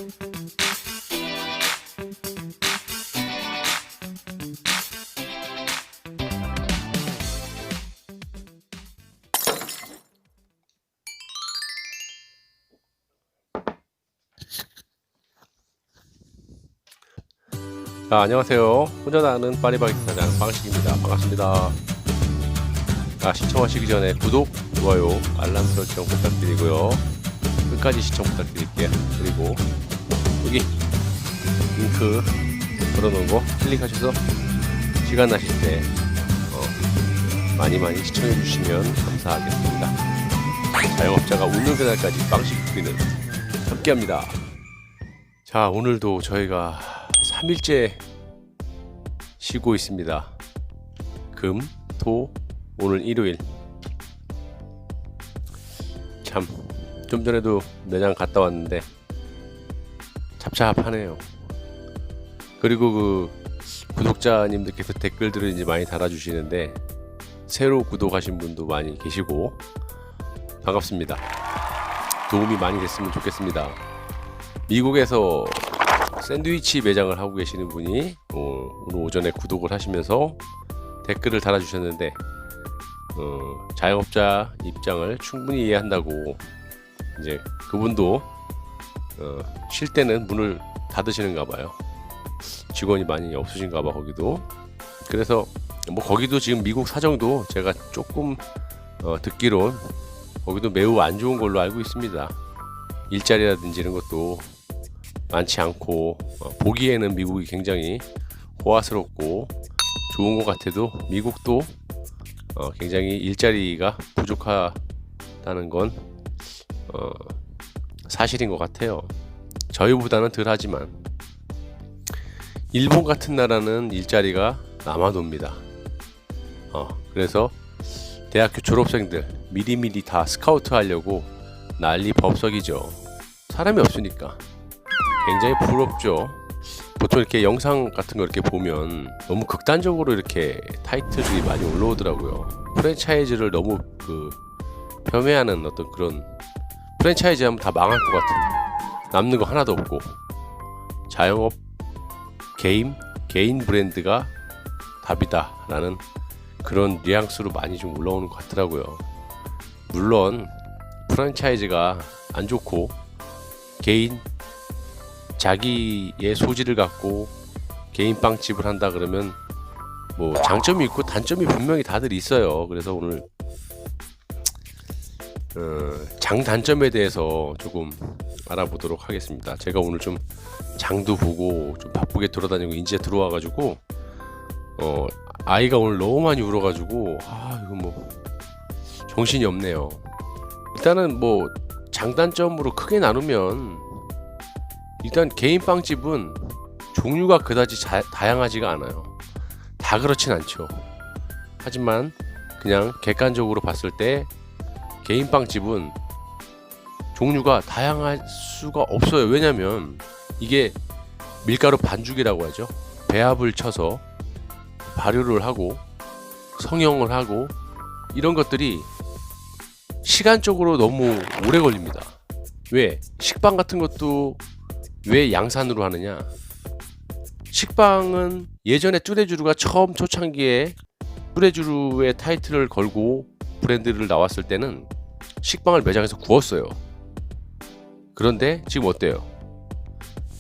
자, 안녕하세요. 혼자 나는 파리바게트 사장 방식입니다. 반갑습니다. 시청하시기 전에 구독, 좋아요, 알람 설정 부탁드리고요. 끝까지 시청 부탁드릴게요. 그리고 여기 링크 걸어놓은 거 클릭하셔서 시간 나실 때 많이 시청해 주시면 감사하겠습니다. 자영업자가 웃는 그날까지 방식 TV는 함께합니다. 자, 오늘도 저희가 3일째 쉬고 있습니다. 금, 토, 오늘 일요일. 참, 좀 전에도 매장 갔다 왔는데 잡잡하네요. 그리고 그 구독자님들께서 댓글들을 이제 많이 달아주시는데 새로 구독하신 분도 많이 계시고 반갑습니다. 도움이 많이 됐으면 좋겠습니다. 미국에서 샌드위치 매장을 하고 계시는 분이 오늘 오전에 구독을 하시면서 댓글을 달아주셨는데 자영업자 입장을 충분히 이해한다고 이제 그분도 쉴 때는 문을 닫으시는가 봐요. 직원이 많이 없으신가 봐 거기도. 그래서 뭐 거기도 지금 미국 사정도 제가 조금 듣기론 거기도 매우 안 좋은 걸로 알고 있습니다. 일자리라든지 이런 것도 많지 않고 보기에는 미국이 굉장히 호화스럽고 좋은 것 같아도 미국도 굉장히 일자리가 부족하다는 건 사실인 것 같아요. 저희보다는 덜 하지만 일본 같은 나라는 일자리가 남아돕니다. 그래서 대학교 졸업생들 미리미리 다 스카우트 하려고 난리 법석이죠. 사람이 없으니까. 굉장히 부럽죠. 보통 이렇게 영상 같은 거 이렇게 보면 너무 극단적으로 이렇게 타이틀이 많이 올라오더라고요. 프랜차이즈를 너무 폄훼하는 어떤 그런, 프랜차이즈 하면 다 망할 것 같은, 남는 거 하나도 없고 자영업 개인 브랜드가 답이다 라는 그런 뉘앙스로 많이 좀 올라오는 것 같더라고요. 물론 프랜차이즈가 안 좋고 자기의 소질을 갖고 개인 빵집을 한다 그러면 뭐 장점이 있고 단점이 분명히 다들 있어요. 그래서 오늘 장단점에 대해서 조금 알아보도록 하겠습니다. 제가 오늘 좀 장도 보고 좀 바쁘게 돌아다니고 이제 들어와가지고 아이가 오늘 너무 많이 울어가지고 이거 뭐 정신이 없네요. 일단은 뭐 장단점으로 크게 나누면 일단 개인 빵집은 종류가 그다지 다양하지가 않아요. 다 그렇진 않죠. 하지만 그냥 객관적으로 봤을 때 개인 빵집은 종류가 다양할 수가 없어요. 왜냐면 이게 밀가루 반죽이라고 하죠. 배합을 쳐서 발효를 하고 성형을 하고 이런 것들이 시간적으로 너무 오래 걸립니다. 왜? 식빵 같은 것도 왜 양산으로 하느냐? 식빵은 예전에 뚜레쥬르가 처음 초창기에 뚜레쥬르의 타이틀을 걸고 브랜드를 나왔을 때는 식빵을 매장에서 구웠어요. 그런데 지금 어때요?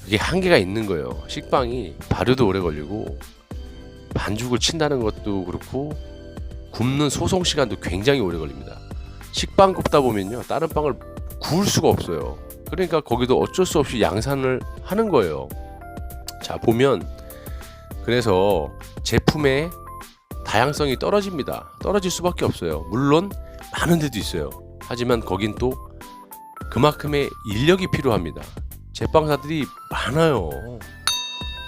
그게 한계가 있는 거예요. 식빵이 발효도 오래 걸리고 반죽을 친다는 것도 그렇고 굽는 소송 시간도 굉장히 오래 걸립니다. 식빵 굽다 보면요 다른 빵을 구울 수가 없어요. 그러니까 거기도 어쩔 수 없이 양산을 하는 거예요. 자, 보면 그래서 제품의 다양성이 떨어집니다. 떨어질 수밖에 없어요. 물론 많은 데도 있어요. 하지만 거긴 또 그만큼의 인력이 필요합니다. 제빵사들이 많아요.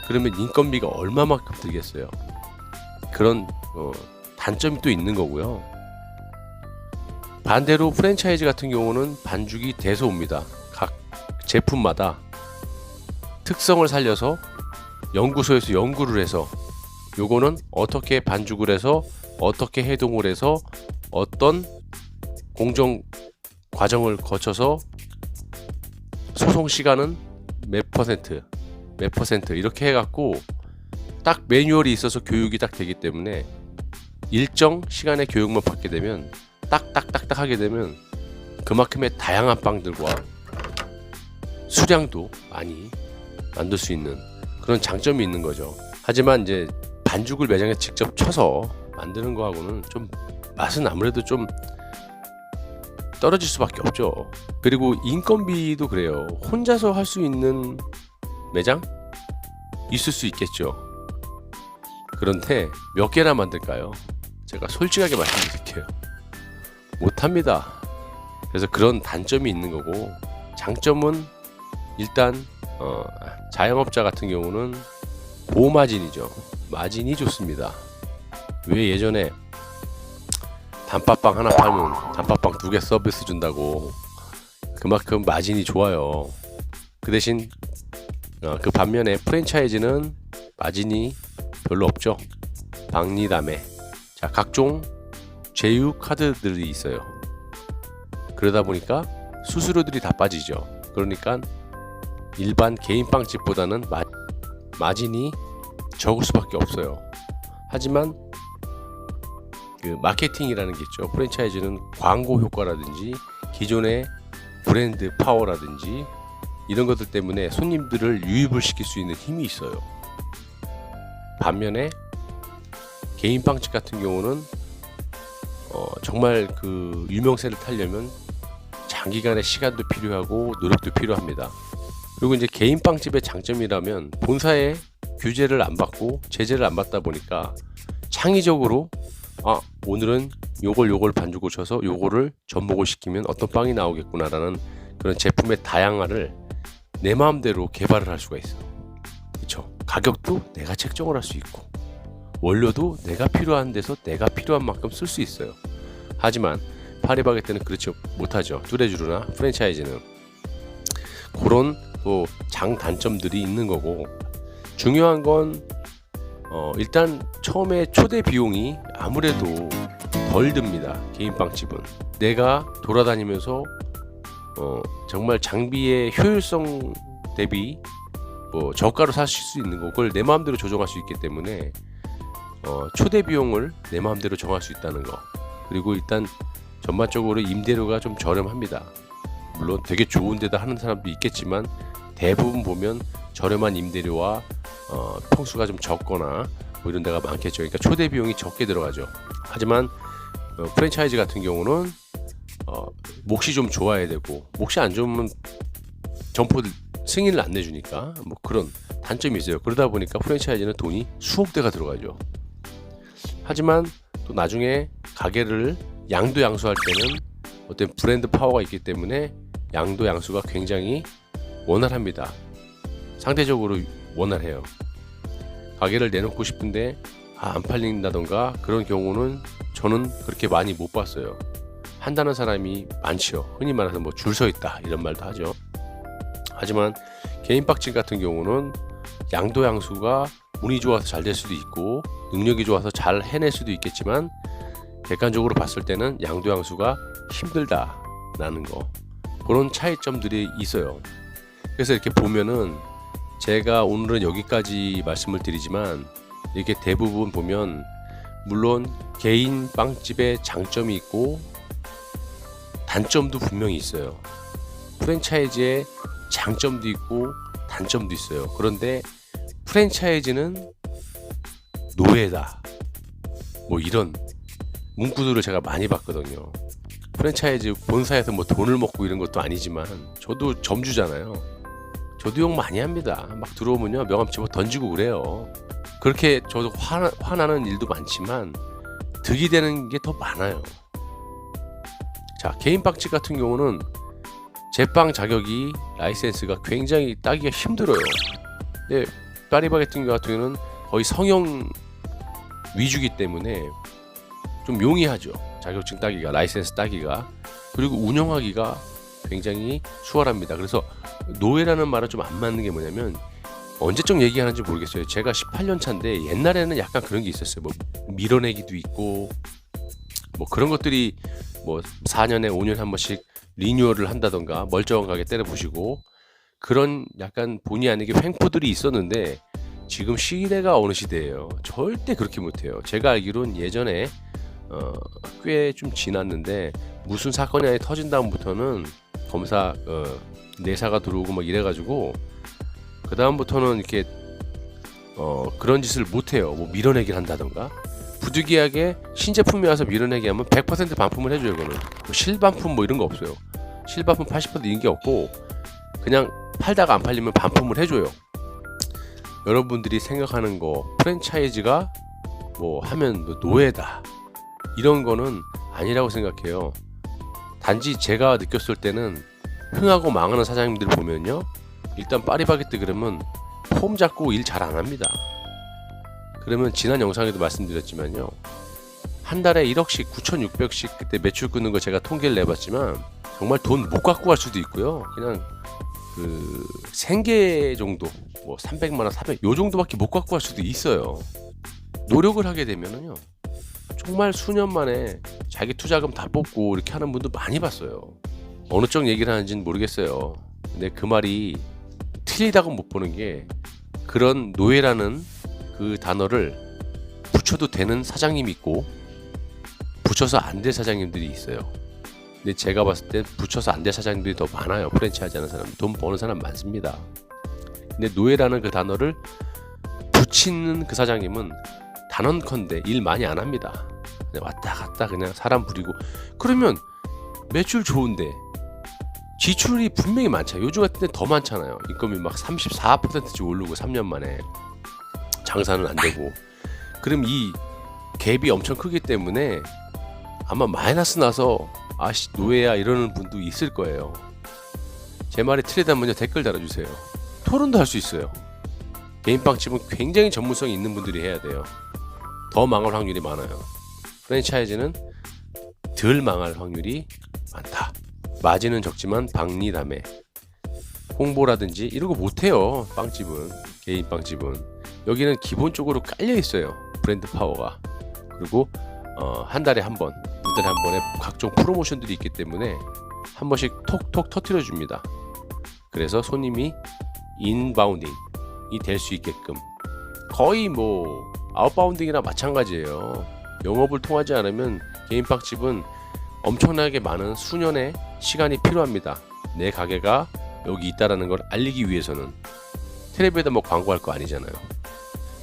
그러면 인건비가 얼마만큼 들겠어요. 그런 단점이 또 있는 거고요. 반대로 프랜차이즈 같은 경우는 반죽이 돼서 옵니다. 각 제품마다 특성을 살려서 연구소에서 연구를 해서 요거는 어떻게 반죽을 해서 어떻게 해동을 해서 어떤 공정 과정을 거쳐서 소송 시간은 몇 퍼센트 이렇게 해갖고 딱 매뉴얼이 있어서 교육이 딱 되기 때문에 일정 시간의 교육만 받게 되면 딱딱딱딱 하게 되면 그만큼의 다양한 빵들과 수량도 많이 만들 수 있는 그런 장점이 있는 거죠. 하지만 이제 반죽을 매장에 직접 쳐서 만드는 거하고는 좀 맛은 아무래도 좀 떨어질 수밖에 없죠. 그리고 인건비도 그래요. 혼자서 할 수 있는 매장 있을 수 있겠죠. 그런데 몇 개나 만들까요? 제가 솔직하게 말씀드릴게요. 못합니다. 그래서 그런 단점이 있는 거고, 장점은 일단 자영업자 같은 경우는 고마진이죠. 마진이 좋습니다. 왜 예전에 단팥빵 하나 팔면 단팥빵 2개 서비스 준다고 그만큼 마진이 좋아요. 그 대신 그 반면에 프랜차이즈는 마진이 별로 없죠. 박리담에 자 각종 제휴 카드들이 있어요. 그러다 보니까 수수료들이 다 빠지죠. 그러니까 일반 개인 빵집보다는 마진이 적을 수밖에 없어요. 하지만 그 마케팅이라는 게 있죠. 프랜차이즈는 광고 효과라든지 기존의 브랜드 파워라든지 이런 것들 때문에 손님들을 유입을 시킬 수 있는 힘이 있어요. 반면에 개인 빵집 같은 경우는 정말 그 유명세를 타려면 장기간의 시간도 필요하고 노력도 필요합니다. 그리고 이제 개인 빵집의 장점이라면 본사의 규제를 안 받고 제재를 안 받다 보니까 창의적으로 오늘은 요걸 반죽을 쳐서 요거를 전복을 시키면 어떤 빵이 나오겠구나라는 그런 제품의 다양화를 내 마음대로 개발을 할 수가 있어. 그렇죠? 가격도 내가 책정을 할 수 있고 원료도 내가 필요한 데서 내가 필요한 만큼 쓸 수 있어요. 하지만 파리바게뜨는 그렇지 못하죠. 뚜레쥬르나 프랜차이즈는 그런 또 장단점들이 있는 거고, 중요한 건 일단 처음에 초대 비용이 아무래도 덜 듭니다. 개인 빵집은 내가 돌아다니면서 정말 장비의 효율성 대비 뭐 저가로 사실 수 있는 거 그걸 내 마음대로 조정할 수 있기 때문에 초대 비용을 내 마음대로 정할 수 있다는 거. 그리고 일단 전반적으로 임대료가 좀 저렴합니다. 물론 되게 좋은 데다 하는 사람도 있겠지만 대부분 보면 저렴한 임대료와 평수가 좀 적거나 뭐 이런 데가 많겠죠. 그러니까 초대 비용이 적게 들어가죠. 하지만 프랜차이즈 같은 경우는 몫이 좀 좋아야 되고, 몫이 안 좋으면 점포 승인을 안 내주니까 뭐 그런 단점이 있어요. 그러다 보니까 프랜차이즈는 돈이 수억 대가 들어가죠. 하지만 또 나중에 가게를 양도 양수할 때는 어떤 브랜드 파워가 있기 때문에 양도 양수가 굉장히 원활합니다. 상대적으로 원활해요. 가게를 내놓고 싶은데 안 팔린다던가 그런 경우는 저는 그렇게 많이 못 봤어요. 한다는 사람이 많지요. 흔히 말해서 뭐 줄 서 있다 이런 말도 하죠. 하지만 개인 빵집 같은 경우는 양도 양수가 운이 좋아서 잘 될 수도 있고 능력이 좋아서 잘 해낼 수도 있겠지만 객관적으로 봤을 때는 양도 양수가 힘들다라는 거, 그런 차이점들이 있어요. 그래서 이렇게 보면은 제가 오늘은 여기까지 말씀을 드리지만 이렇게 대부분 보면 물론 개인 빵집의 장점이 있고 단점도 분명히 있어요. 프랜차이즈의 장점도 있고 단점도 있어요. 그런데 프랜차이즈는 노예다 뭐 이런 문구들을 제가 많이 봤거든요. 프랜차이즈 본사에서 뭐 돈을 먹고 이런 것도 아니지만 저도 점주잖아요. 저도 욕 많이 합니다. 막 들어오면요 명함 집어 던지고 그래요. 그렇게 저도 화나는 일도 많지만 득이 되는 게 더 많아요. 자, 개인 빵집 같은 경우는 제빵 자격이 라이센스가 굉장히 따기가 힘들어요. 근데 파리바게뜨 같은 경우는 거의 성형 위주기 때문에 좀 용이하죠. 자격증 따기가, 라이센스 따기가. 그리고 운영하기가 굉장히 수월합니다. 그래서 노예라는 말은 좀 안 맞는 게 뭐냐면 언제적 얘기하는지 모르겠어요. 제가 18년 차인데 옛날에는 약간 그런 게 있었어요. 뭐 밀어내기도 있고 뭐 그런 것들이 뭐 4년에 5년에 한 번씩 리뉴얼을 한다던가 멀쩡한 가게 때려부시고 그런 약간 본의 아니게 횡포들이 있었는데 지금 시대가 어느 시대예요. 절대 그렇게 못해요. 제가 알기론 예전에 꽤 좀 지났는데 무슨 사건이 하나 터진 다음부터는 검사 내사가 들어오고 막 이래가지고 그 다음부터는 이렇게 그런 짓을 못해요. 뭐 밀어내기를 한다던가 부득이하게 신제품이 와서 밀어내기 하면 100% 반품을 해줘요. 이거는 뭐 실반품 뭐 이런 거 없어요. 실반품 80% 이런 게 없고 그냥 팔다가 안 팔리면 반품을 해줘요. 여러분들이 생각하는 거 프랜차이즈가 뭐 하면 뭐 노예다 이런 거는 아니라고 생각해요. 단지 제가 느꼈을 때는 흥하고 망하는 사장님들 보면요, 일단 파리바게뜨 그러면 폼 잡고 일 잘 안 합니다. 그러면 지난 영상에도 말씀드렸지만요, 한 달에 1억씩 9,600씩 그때 매출 끊는 거 제가 통계를 내봤지만 정말 돈 못 갖고 갈 수도 있고요. 그냥 그 생계 정도 뭐 300만 원, 400 요 정도밖에 못 갖고 갈 수도 있어요. 노력을 하게 되면은요, 정말 수년 만에 자기 투자금 다 뽑고 이렇게 하는 분도 많이 봤어요. 어느 쪽 얘기를 하는지는 모르겠어요. 근데 그 말이 틀리다고 못 보는 게, 그런 노예라는 그 단어를 붙여도 되는 사장님이 있고 붙여서 안 될 사장님들이 있어요. 근데 제가 봤을 때 붙여서 안 될 사장님들이 더 많아요. 프랜차이즈 하는 사람, 돈 버는 사람 많습니다. 근데 노예라는 그 단어를 붙이는 그 사장님은 단언컨대 일 많이 안 합니다. 그냥 왔다 갔다 그냥 사람 부리고, 그러면 매출 좋은데 지출이 분명히 많잖아요. 요즘 같은 때 더 많잖아요. 인건비 막 34%씩 오르고 3년 만에 장사는 안 되고. 그럼 이 갭이 엄청 크기 때문에 아마 마이너스 나서 아씨 노예야 이러는 분도 있을 거예요. 제 말이 틀리다면요, 댓글 달아주세요. 토론도 할 수 있어요. 개인빵집은 굉장히 전문성이 있는 분들이 해야 돼요. 더 망할 확률이 많아요. 프랜차이즈는 덜 망할 확률이 많다. 마진은 적지만 박리담에 홍보라든지 이런 거 못해요. 빵집은, 개인 빵집은 여기는 기본적으로 깔려 있어요. 브랜드 파워가. 그리고 한 달에 한 번, 두 달에 한 번에 각종 프로모션들이 있기 때문에 한 번씩 톡톡 터트려 줍니다. 그래서 손님이 인바운딩이 될 수 있게끔, 거의 뭐 아웃바운딩이나 마찬가지예요. 영업을 통하지 않으면 개인 빵집은 엄청나게 많은 수년의 시간이 필요합니다. 내 가게가 여기 있다라는 걸 알리기 위해서는. 텔레비에다 뭐 광고할 거 아니잖아요.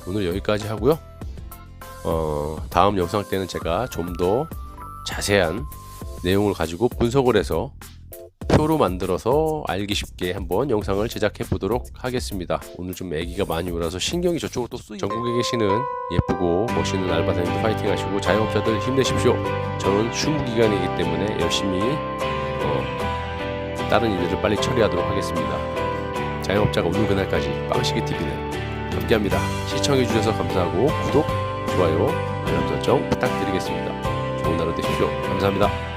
오늘 여기까지 하고요. 다음 영상 때는 제가 좀 더 자세한 내용을 가지고 분석을 해서 표로 만들어서 알기 쉽게 한번 영상을 제작해 보도록 하겠습니다. 오늘 좀 애기가 많이 울어서 신경이 저쪽으로 또 쓰이네. 전국에 계시는 예쁘고 멋있는 알바생들 파이팅 하시고 자영업자들 힘내십시오. 저는 휴무기간이기 때문에 열심히 다른 일들을 빨리 처리하도록 하겠습니다. 자영업자가 오는 그날까지 빵시계TV는 함께합니다. 시청해주셔서 감사하고 구독, 좋아요, 알람 설정 부탁드리겠습니다. 좋은 하루 되십시오. 감사합니다.